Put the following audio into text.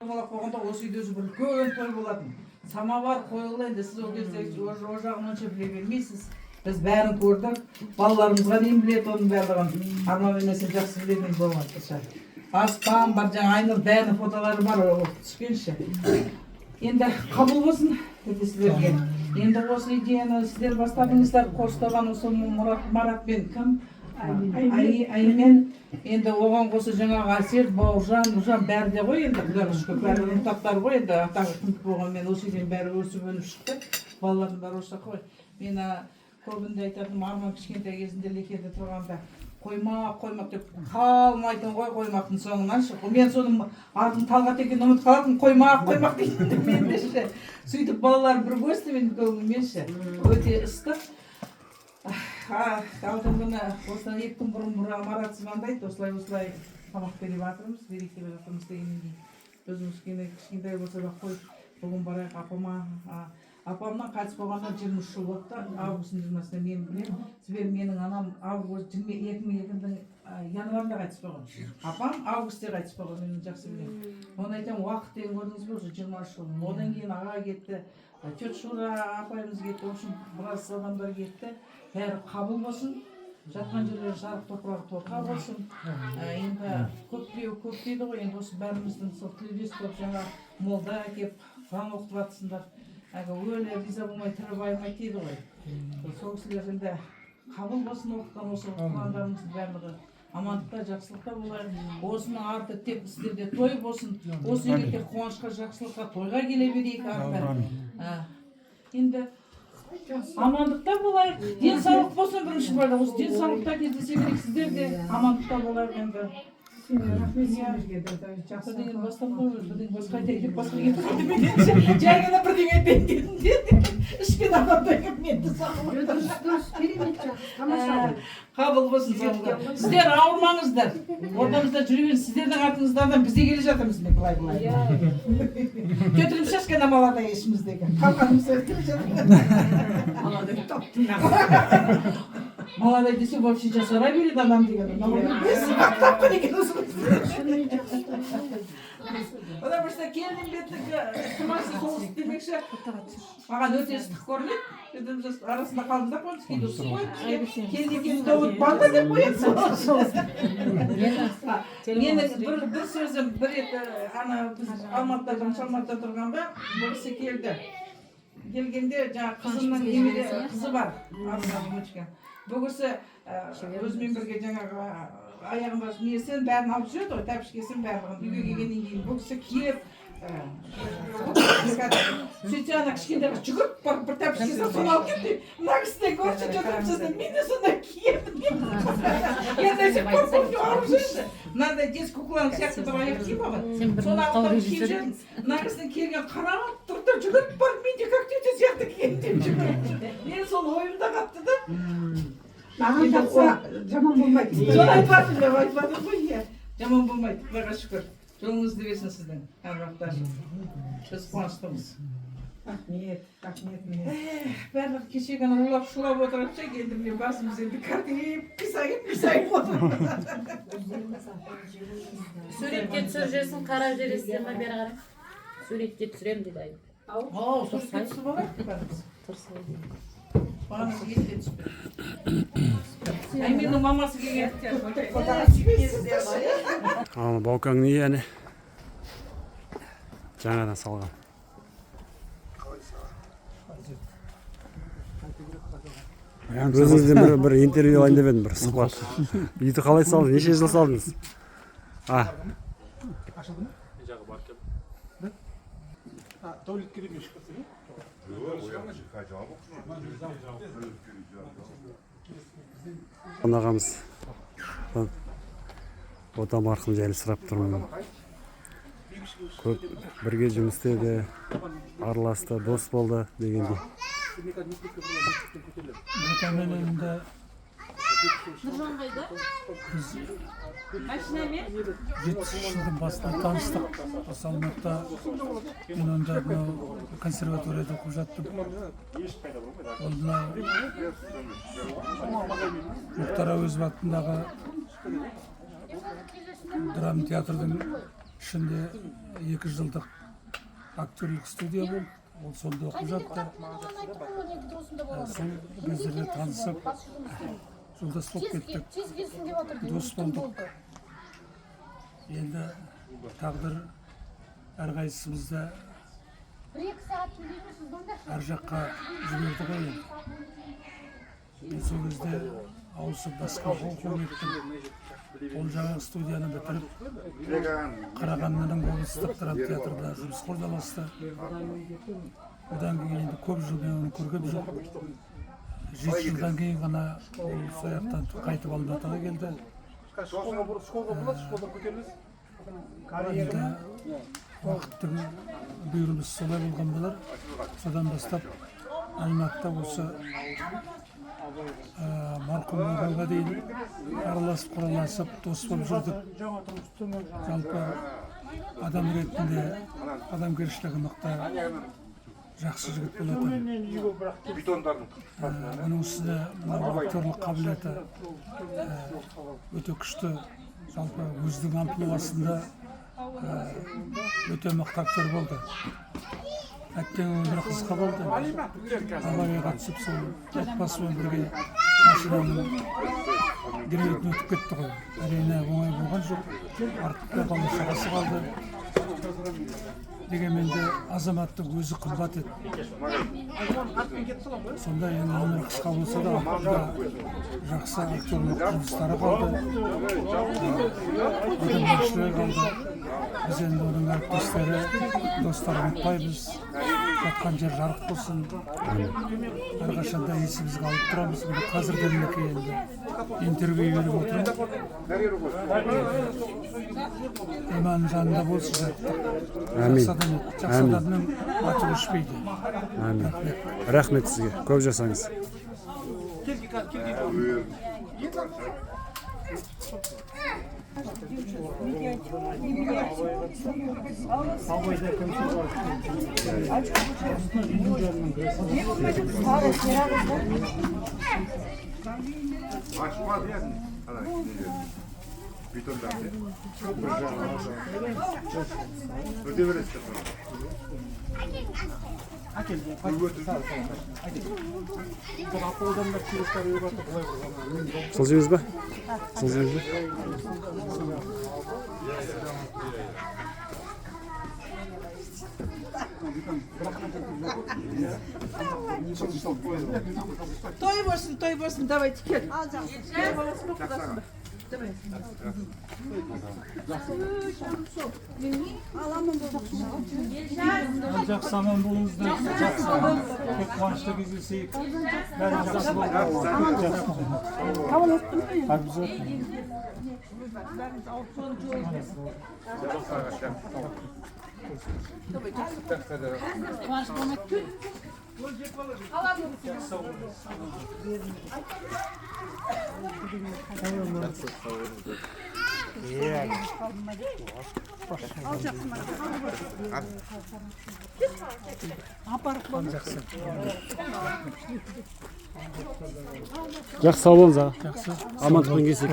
Бала қойғанда осы үйде бір үлкен той болатын. Самовар қойылды, енді сіз ол кезде о жағын онша біле бермейсіз. Біз бәрін көрдік, балаларымызға дейін біледі оның барлығын. Арман емесін жақсы білетін болған. Аспан бар, жаңа Айнұр дәні фотолары бар, түскенше. Енді қабыл болсын, деді сіздерге. Енді осы идеяны сіздер бастадыңыздар, қостаған осы Марат пен кім? Аймен. Енді оған қосы жаңағы Әсер, Бауыржан, Нұржан бәрі де ғой, енді құдайға шүкір, бәрі ұрпақтар ғой, енді атағы кіндік болғанмен осы үйден бәрі өсіп өніп шықты. Балалардың бәрі осы ғой. Мен көбінде айтатыным, Арман кішкентай кезінде лекерде тұрғанда қоймақ деп қалмайтын ғой, қоймақтың соңынан шық. Мен соның атын Талғат екенін ұмытып қалатын, қоймақ дейтін менде ше. Сөйтіп балалар бір көзді мен көңілмен ше. Өте ыстық. Алдын күні осыдан 2 күн бұрын Марат звондайды, осылай тамақ беріп жатырмыз, берейік деп жатырмыз дегеннен кейін. Өзіміз кішкентай болса да қой, бүгін барайық апама. Апамнан қайтыс болғаннан 23 жыл болды. Августың 20-сында мен білемін. Себебі менің анам 2002-дің январында қайтыс болған. Апам августте қайтыс болған, мен жақсы білемін. Оны айтамын, уақыт деген көрдіңіз бе, уже 23 жыл. Одан кейін аға кетті, тет Шура апайымыз кетті, в общем, біраз адамдар кетті. Бәрі қабыл болсын, жатқан жерлері жарық топырағы торқа болсын. Енді көп дейді ғой, енді осы бәріміздің сол тілдес болып жаңа молда әкеп, құран оқытып жатсыңдар. Өлі риза болмай тірі байымай дейді ғой. Сол кісілер енді қабыл болсын оқытқан осы құрандарымыздың барлығы. Амандықта, жақсылықта болайық. Осының арты тек сіздерде той болсын. Осы үйге тек қуанышқа, жақсылыққа, тойға келе берейік арты. Енді амандықта болайық. Денсаулық болсын бірінші байлы. Осы денсаулықта кездесе берейік, сіздер де амандықта болайық енді. Жақсы деген бастап қойып, бірден басқа айтайын, басқа кетіп жай ғана бірден айтайын дедім. Ішкен адамдай кеп менді сағылып. Қабыл болсын сағылып. Сіздер ауырмаңыздар. Ортамызда жүре беріңіз. Сіздердің артыңыздардан біз де келе жатырмыз мен былай. Көтіріп шашқан амаларда ешіміздегі. Қалқанымыз келе жатырмыз. Аладың таптың. Молодой десе вообще жасара береді адам деген. Тапқан екен осы. Потому что келдің беттікі тұмасы соғыс демекші маған өте ыстық көрінеді. Арасында қалдыңдар қойыңыз, кейде ұсы қойып. Келді екен тауыт банда деп қояды. Менің бір сөзім, бір рет біз Алматыда тұрғанда бұл кісі келді. Келгенде жаңа қызымның немере қызы бар. Бұл кісі өзімен бірге жаңағы аяғында несін бәрін алып жүреді ғой, тәпішкесін барлығын. Үйге келгеннен кейін бұл кісі киіп сөйтсе ана кішкентайға жүгіріп барып бір тәпішкесін соны алып кетті. Мына кісіден көрші жатырмысыз, мен де сонда киемін. Енді сен көріп алып жүрші. Мынандай дес кукланың сияқты бір аяқ киіп алған. Соны алып киіп жүрдім. Мына кісінің келген қарап тұрды, жүгіріп барып мен де как тете сияқты киемін деп жүгіріп. Мен сол ойымда қатты да. Маған тапса жаман болмайды. Соны айтпадым деп айтпадым ғой. Жаман болмайды, құдайға шүкір. Жолыңызды берсін сіздің әр біз қуаныштымыз. Рахмет. Барлық кеше ғана улап шулап отырады, енді мен басымыз енді картиіп, қисайып отыр. Суретке түсір жерсін, қарап жересің ба бері қарай? Суретке түсірем дейді ай. Суретке түсіп олайды бәріміз. Бағаныз ете түспеді. Айменің мамасы келген. Баукаңның ияны жаңадан салған. Өзіңізден бір интервью алайын деп едім, бір сұхбат. Үйді қалай салдыңыз? Неше жыл салдыңыз? Ағамыз отам арқылы жайлы сұрап тұрмын. Көп бірге жұмыс істеді, араласты, дос болды дегендей. Отамен енді Нұржан қайда? Машинамен? 70 жылдан бастап таныстық. Осы Алматыда мен онда консерваторияда оқып жаттым. Онда Мұхтар Әуезов атындағы драма театрдың ішінде 2 жылдық актерлік студия болды. Ол сонда оқып жатты. Сол кездерде танысып, жолдас болып кеттік. Дос болдық. Енді тағдыр әрқайсымызды әр жаққа жіберді ғой енді. Мен сол кезде ауысып басқа оқуға кеттім. Ол жаңағы студияны бітіріп, Қарағандының облыстық драма театрында жұмысқа орналасты. Одан кейін енді көп жыл мен оны көргем жоқ. 7 жылдан кейін ғана ол сояқтан қайтып Алматыға келді. Енді уақыттың бұйрығы солай болған болар. Содан бастап Алматыда осы марқұм болғанға дейін араласып құраласып дос болып жүрдік. Жалпы адам ретінде адамгершілігі мықты, жақсы жігіт болатын. Оның үстіне актерлік қабілеті өте күшті. Жалпы өзінің амплуасында өте мықты актер болды. Әттең өмірі қысқа болды. Аварияға түсіп сол отбасымен бірге машинаның грейдін өтіп кетті ғой. Әрине оңай болған жоқ. Артықта бала шағасы қалды. Дегенмен де азаматтың өзі қымбат еді. Сонда енді өмірі қысқа болса да жақсы актерлік жұмыстары қалды. Адамгершілігі қалды. Біз енді оның әріптестері, достар ұмытпаймыз. Жатқан жер жарық болсын. Әрқашанда есімізге алып тұрамыз. Қазірден енді интервью беріп отырмыз. Иман жанында болсын жаттық. Әмин. Жақсы адамның аты өшпейді. Әмин. Рахмет сізге. Көп жасаңыз. Сол жеміз ба? Сол жеміз ба? Той болсын, давайте кел. Жақсы аман болыңыздар. Жақсы аман. Тек қуанышты кездесейік. Бәрі жақсы болды. Жақсы сау болыңыз аға. Жақсы. Амандықпен келсек.